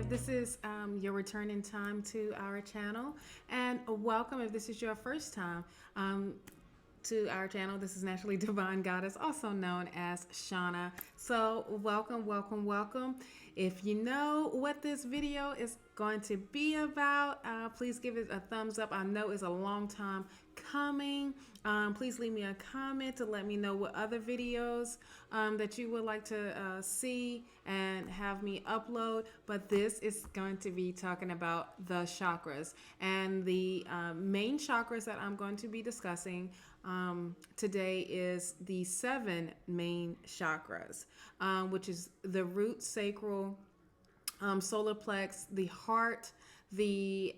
if this is your returning time to our channel, and welcome if this is your first time to our channel. This is Naturally Divine Goddess, also known as Shawna. So welcome, welcome, welcome. If you know what this video is going to be about, please give it a thumbs up. I know it's a long time coming. Please leave me a comment to let me know what other videos that you would like to see and have me upload. But this is going to be talking about the chakras, and the main chakras that I'm going to be discussing today is the 7 main chakras, which is the root, sacral, solar plex, the heart, the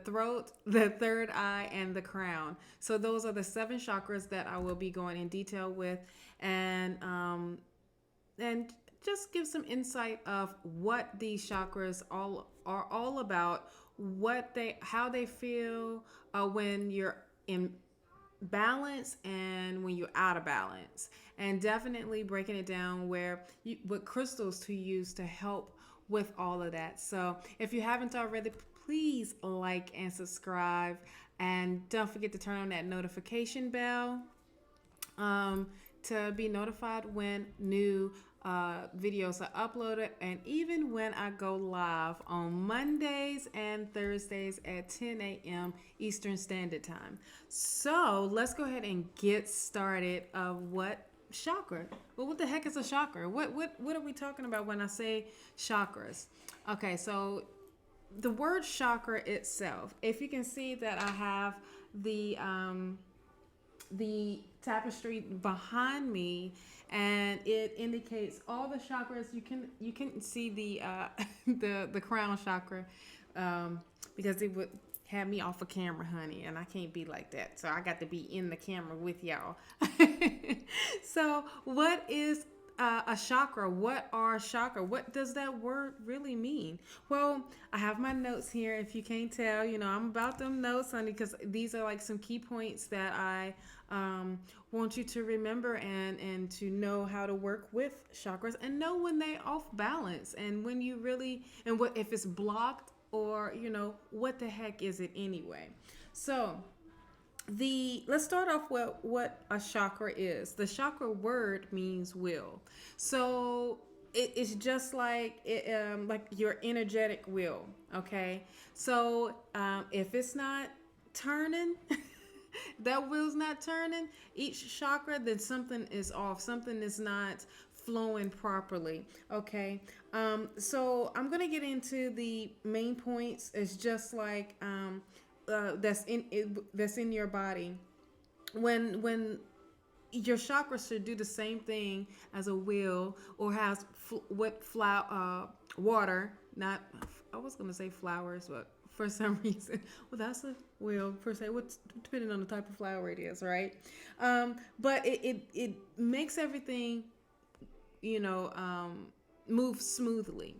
throat, the third eye, and the crown. So those are the 7 chakras that I will be going in detail with, and just give some insight of what these chakras are all about, how they feel when you're in balance and when you're out of balance, and definitely breaking it down what crystals to use to help with all of that. So if you haven't already, please like and subscribe, and don't forget to turn on that notification bell to be notified when new videos are uploaded, and even when I go live on Mondays and Thursdays at 10 a.m. Eastern Standard Time. So let's go ahead and get started. What chakra? Well, what the heck is a chakra? What are we talking about when I say chakras? Okay, so the word chakra itself, if you can see that I have the tapestry behind me, and it indicates all the chakras. You can see the the crown chakra, because it would have me off of camera, honey, and I can't be like that. So I got to be in the camera with y'all. So what is a chakra? What are chakra? What does that word really mean? Well, I have my notes here. If you can't tell, I'm about them notes, honey, because these are like some key points that I want you to remember and to know how to work with chakras, and know when they off balance, and when you really, and what if it's blocked, or what the heck is it anyway. So let's start off with what a chakra is. The chakra word means will. So it's just like your energetic will. Okay. So if it's not turning, that wheel's not turning, each chakra, then something is off. Something is not flowing properly. Okay. So I'm gonna get into the main points. It's just like that's in your body. When your chakras should do the same thing as a wheel, or has water. Not, I was gonna say flowers, but for some reason, well, that's a wheel per se. What's depending on the type of flower it is, right? But it makes everything, move smoothly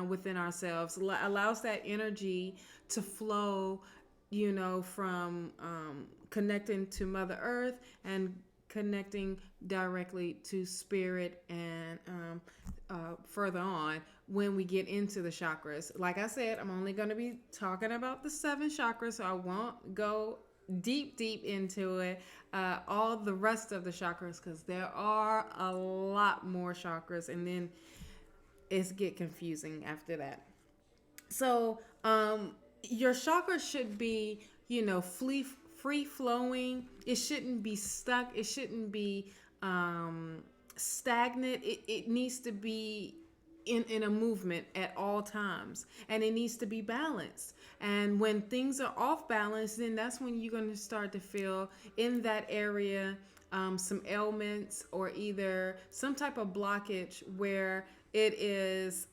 within ourselves. Allows that energy to flow, from connecting to Mother Earth and connecting directly to spirit, and further on when we get into the chakras. Like I said, I'm only going to be talking about the 7 chakras, so I won't go deep into it, all the rest of the chakras, because there are a lot more chakras, and then it's get confusing after that. So your chakras should be, free flowing. It shouldn't be stuck. It shouldn't be stagnant. It needs to be in a movement at all times, and it needs to be balanced. And when things are off balance, then that's when you're going to start to feel in that area some ailments, or either some type of blockage where it is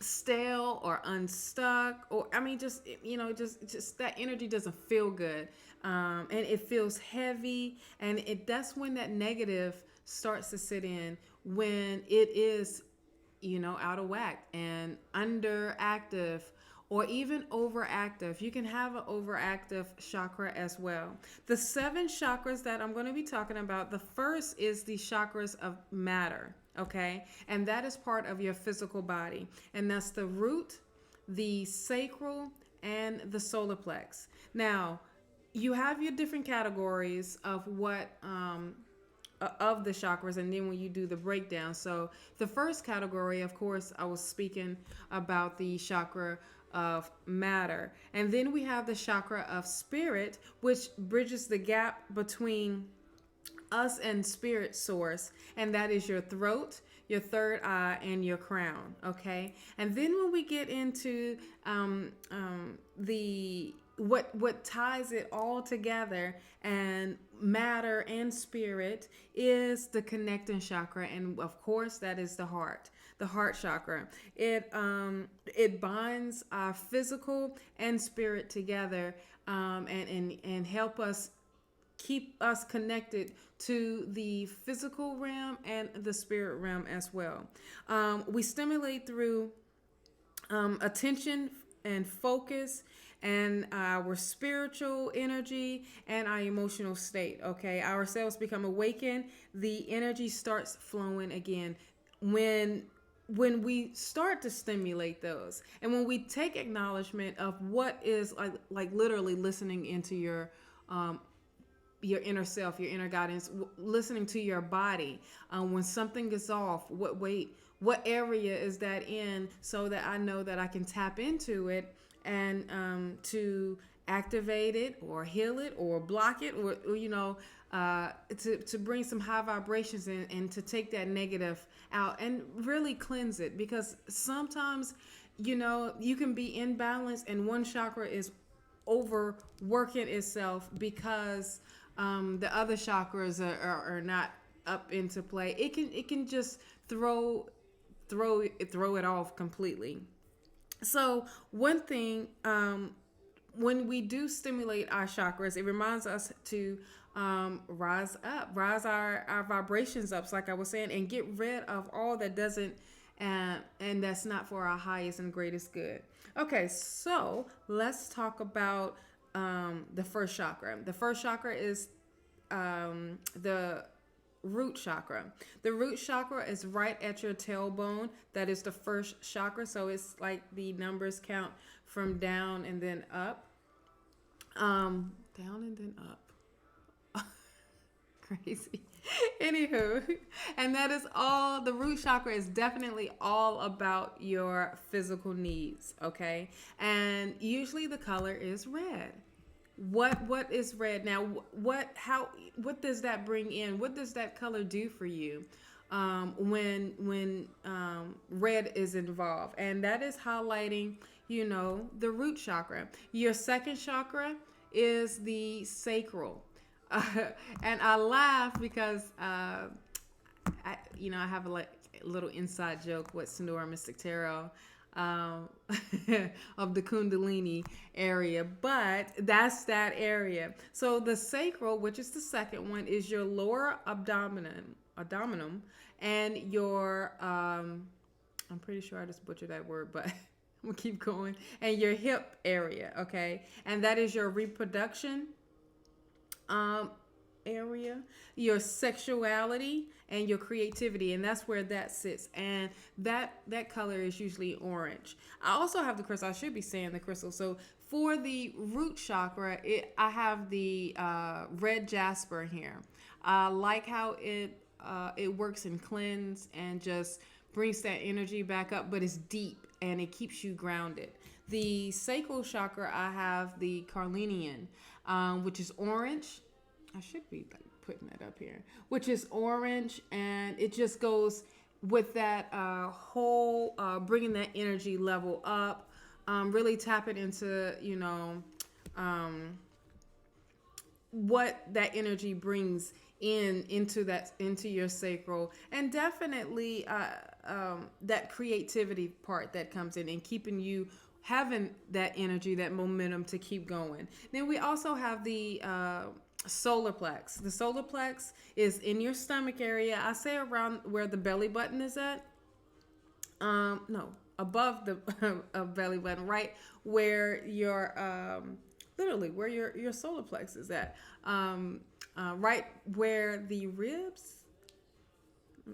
stale or unstuck, or just that energy doesn't feel good, and it feels heavy, and that's when that negative starts to sit in, when it is out of whack and underactive, or even overactive. You can have an overactive chakra as well. The 7 chakras that I'm going to be talking about, the first is the chakras of matter, okay? And that is part of your physical body. And that's the root, the sacral, and the solar plex. Now, you have your different categories of what of the chakras, and then when you do the breakdown. So the first category, of course, I was speaking about the chakra of matter, and then we have the chakra of spirit, which bridges the gap between us and spirit source, and that is your throat, your third eye, and your crown. Okay, and then when we get into the what ties it all together, and matter and spirit, is the connecting chakra, and of course that is the heart chakra. It binds our physical and spirit together, and help us keep us connected to the physical realm and the spirit realm as well. We stimulate through attention and focus, and our spiritual energy and our emotional state. Okay, our cells become awakened, the energy starts flowing again when we start to stimulate those, and when we take acknowledgement of what is like literally listening into your inner self, your inner guidance, listening to your body. When something is off, what area is that in, so that I know that I can tap into it, and to activate it or heal it or block it, or to bring some high vibrations in, and to take that negative out and really cleanse it. Because sometimes you can be in balance and one chakra is overworking itself because the other chakras are not up into play. It can just throw it off completely. So one thing, when we do stimulate our chakras, it reminds us to rise our vibrations up, like I was saying, and get rid of all that doesn't and that's not for our highest and greatest good. Okay, so let's talk about the first chakra. The first chakra is the root chakra. The root chakra is right at your tailbone. That is the first chakra. So it's like the numbers count from down and then up. Down and then up. Crazy. Anywho, and that is all. The root chakra is definitely all about your physical needs. Okay, and usually the color is red. What is red now? What does that bring in? What does that color do for you when red is involved? And that is highlighting, the root chakra. Your second chakra is the sacral. And I laugh because I have a little inside joke with Sonora Mystic Tarot of the Kundalini area, but that's that area. So the sacral, which is the second one, is your lower abdominum, and your I'm pretty sure I just butchered that word, but I'm gonna keep going, and your hip area. Okay, and that is your reproduction area, your sexuality, and your creativity, and that's where that sits. And that color is usually orange. I also have the crystal. I should be saying the crystal. So for the root chakra, I have the red jasper here. I like how it works and cleanse and just brings that energy back up, but it's deep and it keeps you grounded. The sacral chakra, I have the carnelian, which is orange. I should be putting that up here, which is orange, and it just goes with that whole bringing that energy level up, really tapping into what that energy brings into your sacral, and definitely that creativity part that comes in and keeping you having that energy, that momentum to keep going. Then we also have the solar plex. The solar plex is in your stomach area. I say around where the belly button is at. No, above the belly button, right where your literally where your solar plexus is at, right where the ribs.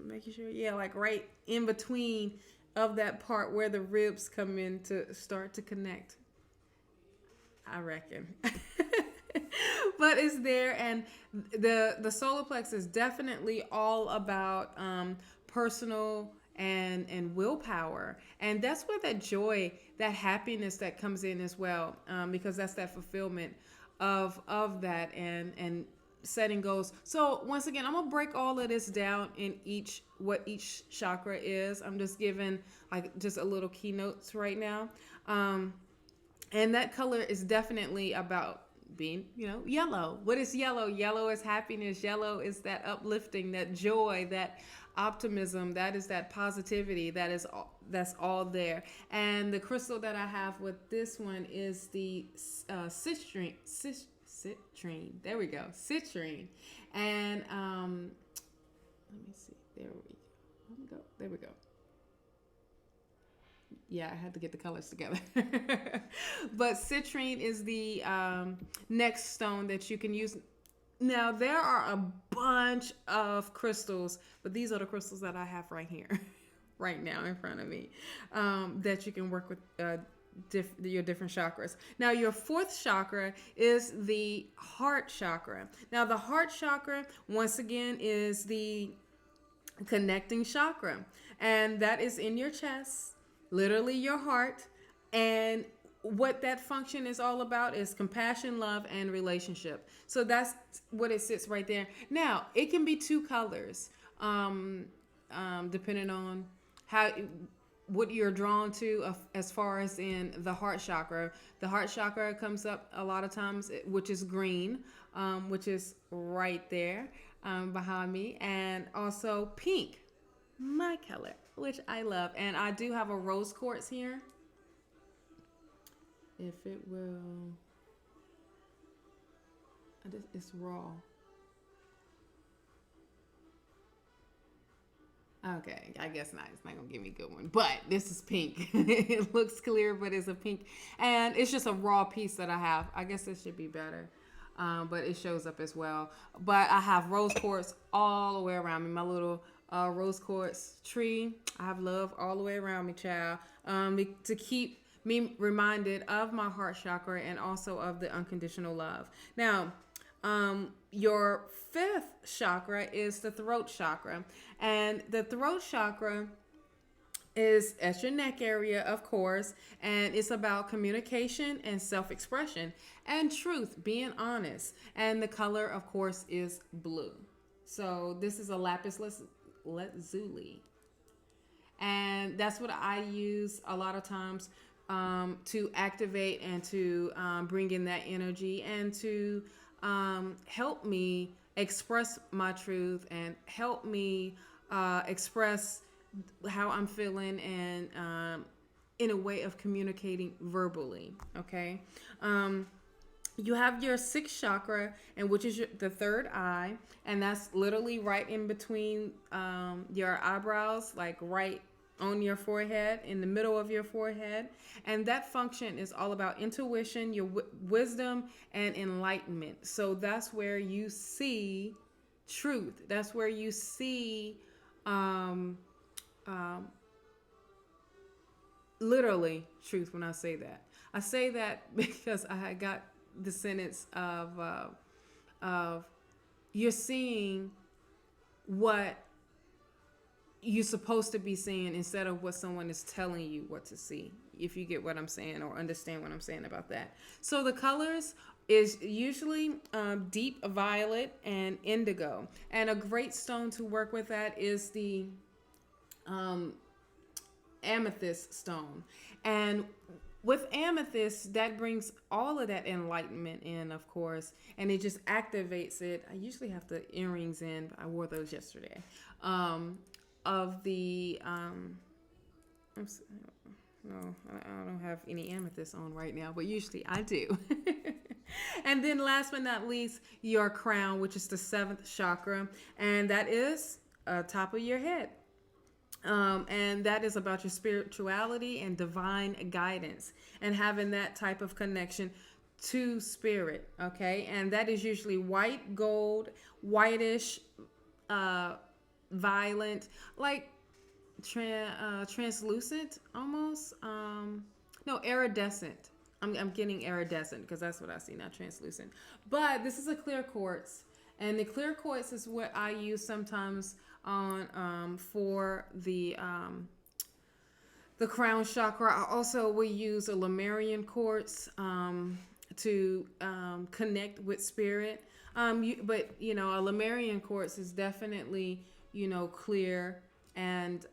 Making sure, yeah, like right in between of that part where the ribs come in to start to connect, I reckon. But it's there, and the solar plexus is definitely all about personal and willpower, and that's where that joy, that happiness that comes in as well, because that's that fulfillment of that, and setting goals. So once again, I'm gonna break all of this down in what each chakra is. I'm just giving like just a little keynotes right now. And that color is definitely about being, yellow. What is yellow? Yellow is happiness. Yellow is that uplifting, that joy, that optimism. That is that positivity. That's all there. And the crystal that I have with this one is the citrine. There we go. Citrine. And let me see. There we go. Yeah, I had to get the colors together. But citrine is the next stone that you can use. Now, there are a bunch of crystals, but these are the crystals that I have right here, right now in front of me, that you can work with your different chakras. Now, your fourth chakra is the heart chakra. Now, the heart chakra, once again, is the connecting chakra, and that is in your chest, literally your heart. And what that function is all about is compassion, love, and relationship. So that's what it sits right there. Now, it can be two colors, depending on what you're drawn to, as far as in the heart chakra. The heart chakra comes up a lot of times, which is green, which is right there behind me, and also pink, my color, which I love. And I do have a rose quartz here. If it will, it's raw. Okay, I guess not. It's not gonna give me a good one. But this is pink. It looks clear, but it's a pink. And it's just a raw piece that I have. I guess this should be better. But it shows up as well. But I have rose quartz all the way around me. My little rose quartz tree. I have love all the way around me, child. To keep me reminded of my heart chakra and also of the unconditional love. Now, your fifth chakra is the throat chakra. And the throat chakra is at your neck area, of course, and it's about communication and self-expression and truth, being honest. And the color, of course, is blue. So this is a lapis lazuli. And that's what I use a lot of times to activate and to bring in that energy and to help me express my truth and help me express how I'm feeling, and in a way of communicating verbally. Okay. You have your sixth chakra, and which is the third eye, and that's literally right in between your eyebrows, like right on your forehead, in the middle of your forehead. And that function is all about intuition, your wisdom, and enlightenment. So that's where you see truth. That's where you see literally truth. When I say that because I got the sentence of you're seeing what you're supposed to be seeing instead of what someone is telling you what to see, if you get what I'm saying or understand what I'm saying about that. So the colors is usually deep violet and indigo, and a great stone to work with that is the amethyst stone. And with amethyst, that brings all of that enlightenment in, of course, and it just activates it. I usually have the earrings in, but I wore those yesterday. Of the no, I don't have any amethyst on right now, but usually I do. And then last but not least, your crown, which is the seventh chakra, and that is top of your head. And that is about your spirituality and divine guidance and having that type of connection to spirit. Okay. And that is usually white, gold, whitish, violet, like translucent almost. No, iridescent. I'm getting iridescent because that's what I see, not translucent. But this is a clear quartz, and the clear quartz is what I use sometimes on for the crown chakra. I also will use a Lemurian quartz to connect with spirit. But you know, a Lemurian quartz is definitely, you know, clear, and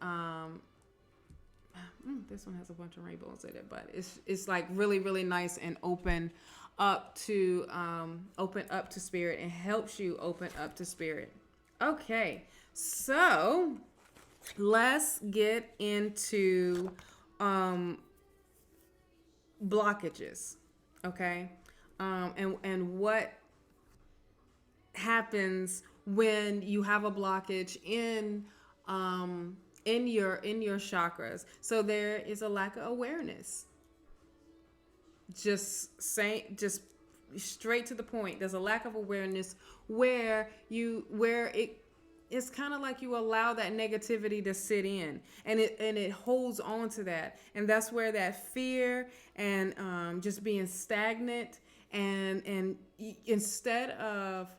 this one has a bunch of rainbows in it, but it's like really, really nice and open up to spirit, and helps you open up to spirit. Okay, so let's get into blockages. Okay, and what happens when you have a blockage in your chakras. So there is a lack of awareness. Just straight to the point. There's a lack of awareness where it's kind of like you allow that negativity to sit in, and it holds on to that, and that's where that fear and just being stagnant, and instead of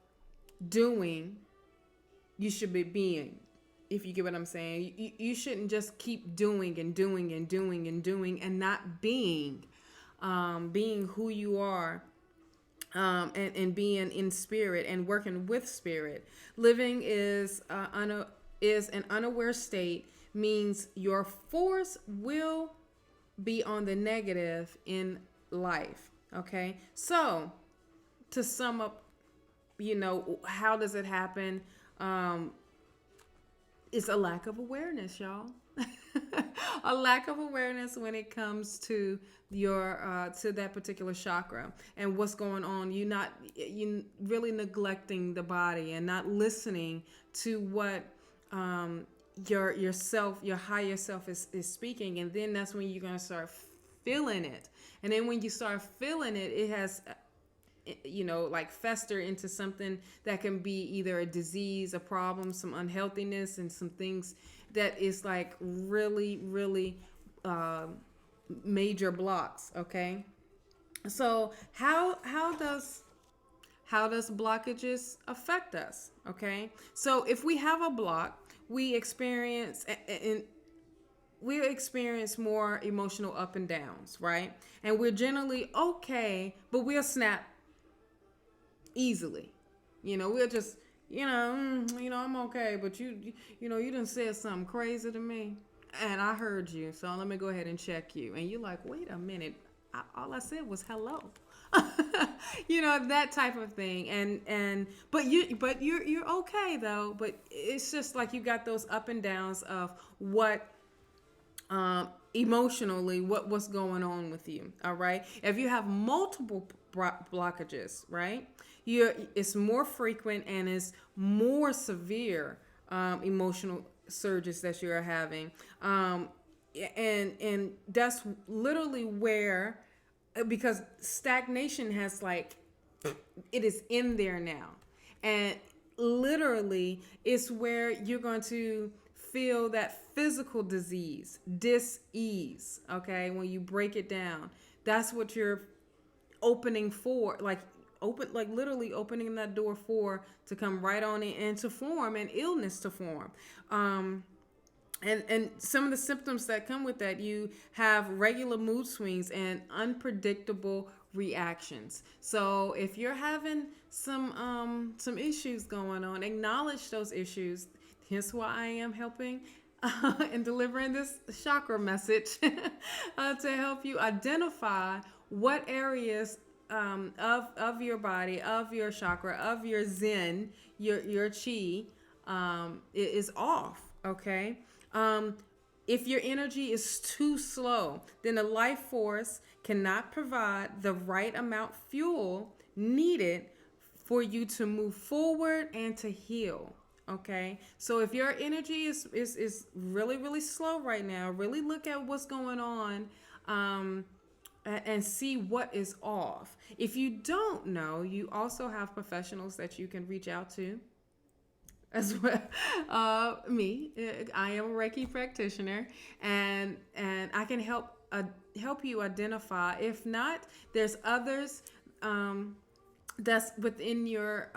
doing, you should be being. If you get what I'm saying, you shouldn't just keep doing and doing and doing and doing and not being who you are, and being in spirit and working with spirit. Living is an unaware state, means your force will be on the negative in life. Okay, so to sum up, you know, how does it happen? It's a lack of awareness, y'all. A lack of awareness when it comes to your to that particular chakra and what's going on. You really neglecting the body and not listening to what your higher self is speaking, and then that's when you're gonna start feeling it. And then when you start feeling it, it has, you know, like fester into something that can be either a disease, a problem, some unhealthiness, and some things that is like really, really major blocks. Okay, so how does blockages affect us? Okay, so if we have a block, we experience more emotional up and downs, right? And we're generally okay, but we'll snap easily. You know, we'll just, I'm okay, but you done said something crazy to me, and I heard you, so let me go ahead and check you. And you're like, wait a minute, all I said was hello. You know, that type of thing. But you're okay though. But it's just like you got those up and downs of what emotionally what's going on with you. All right. If you have multiple blockages, right, it's more frequent and it's more severe emotional surges that you're having, and that's literally where, because stagnation has, like, it is in there now, and literally it's where you're going to feel that physical disease, dis-ease. Okay, when you break it down, that's what you're opening for, like literally opening that door for, to come right on in and to form an illness, to form. And some of the symptoms that come with that, you have regular mood swings and unpredictable reactions. So if you're having some issues going on, acknowledge those issues. Hence why I am helping and delivering this chakra message to help you identify what areas of your body, of your chakra, of your zen, your chi is off. Okay. If your energy is too slow, then the life force cannot provide the right amount fuel needed for you to move forward and to heal. Okay, so if your energy is really really slow right now, really look at what's going on, and see what is off. If you don't know, you also have professionals that you can reach out to as well. Me, I am a Reiki practitioner, and I can help you identify. If not, there's others that's within your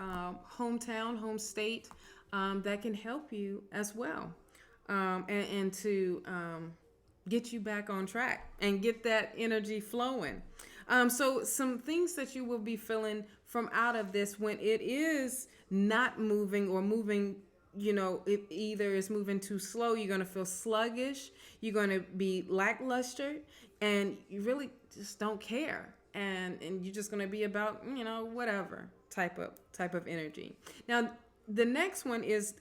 hometown, home state, that can help you as well, and to get you back on track and get that energy flowing. So some things that you will be feeling from out of this when it is not moving or moving, it either is moving too slow, you're going to feel sluggish, you're going to be lackluster, and you really just don't care. And you're just going to be about, whatever type of energy. Now, the next one is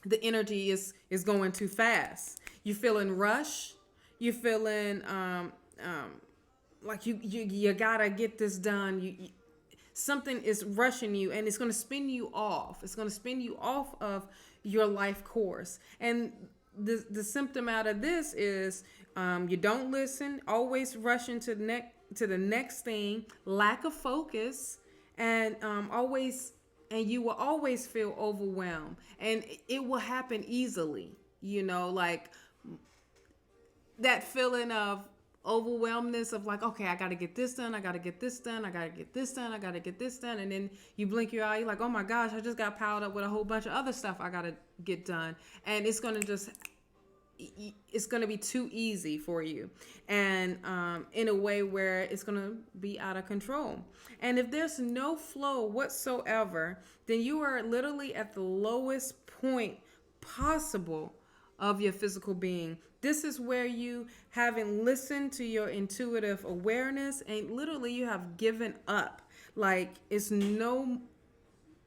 the energy is going too fast. You're feeling rush. You're feeling like you gotta get this done. Something is rushing you, and it's going to spin you off. It's going to spin you off of your life course. And the symptom out of this is you don't listen, always rushing to the next thing, lack of focus, and you will always feel overwhelmed, and it will happen easily. Like that feeling of overwhelmness of like, okay, I got to get this done. I got to get this done. I got to get this done. I got to get this done. And then you blink your eye. You're like, oh my gosh, I just got piled up with a whole bunch of other stuff I got to get done. And it's going to be too easy for you. And in a way where it's going to be out of control. And if there's no flow whatsoever, then you are literally at the lowest point possible of your physical being. This is where you haven't listened to your intuitive awareness, and literally you have given up. Like, it's no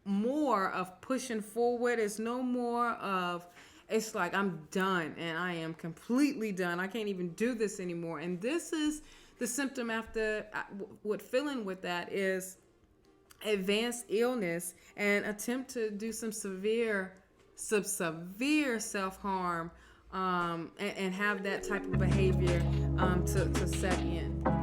more of pushing forward. It's no more of, it's like, I'm done, and I am completely done. I can't even do this anymore. And this is the symptom after what feeling with that is advanced illness and attempt to do some severe self-harm, and have that type of behavior to set in.